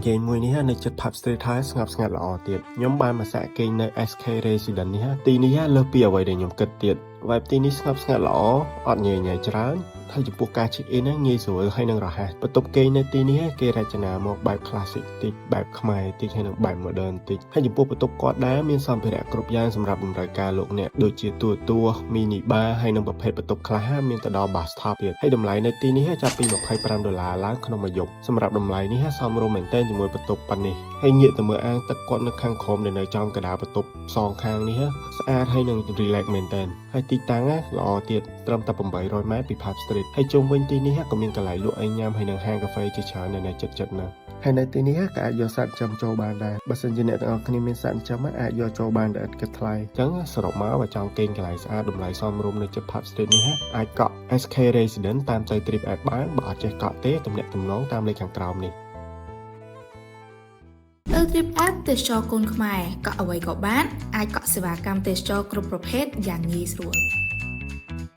គេងមួយនេះនៅចិត្ត Pub Street Thai ស្ងប់ស្ងាត់ល្អទៀតខ្ញុំបានមកសាកគេងនៅ SK Residence នេះទីនេះលើសពីអ្វីដែលខ្ញុំគិតទៀត vibe ទីនេះស្ងប់ស្ងាត់ល្អអត់ញ៉ៃញ៉ៃច្រើនហើយចំពោះការ check in ងាយស្រួលហើយនឹងរហ័សបន្ទប់គេងនៅទីនេះគេរចនាមកបែប classic តិចបែបខ្មែរតិចហើយនឹងបែប modern តិចហើយចំពោះបន្ទប់គាត់ដែរមានសម្ភារៈគ្រប់យ៉ាងសម្រាប់តម្រូវការលោកអ្នកដូចជាទូ mini bar ហើយនឹងប្រភេទបន្ទប់ខ្លះមានទៅដល់ bathtub ទៀតហើយតម្លៃនៅទីនេះចាប់ពី$25ឡើងក្នុងមួយយប់សម្រាប់តម្លៃនេះសមរម្យមែនទែនជាមួយបន្ទប់ប៉ុណ្នេះហើយងាកទៅមើលអាងទឹកគាត់នៅខាងក្រោមដែលនៅចំកណ្ដាលបន្ទប់សងខាងនេះស្អាតហើយនឹង relax មែនទែនហើយទីតាំងល្អទៀតត្រឹមតែ800ម៉ែត្រពី Pub Street ហើយជុំវិញទីនេះក៏មានកន្លែងលក់អីញ៉ាំហើយនឹងហាងកាហ្វេជាច្រើននៅជិតៗនោះហើយនៅទីនេះក៏អាចយកសត្វចិញ្ចឹមចូលបានដែរបើសិនជាអ្នកទាំងអស់គ្នាមានសត្វចិញ្ចឹមអាចយកចូលបានដោយឥតគិតថ្លៃអញ្ចឹងសរុបមកបើចង់គេងកន្លែងស្អាតតម្លៃសមរម្យនៅជិត Pub Street នេះអាចកក់ SK Residence តាមទៅ Trip App បានបើអត់ចេះកក់ទេទំនាក់ទំនងតាមលេខខាងក្រោមនេះលើ Trip App ទេសចរកូនខ្មែរកក់អ្វីក៏បានអាចកក់សេវាកម្មទេសចរគ្រប់ប្រភេទយ៉ាងងាយស្រួល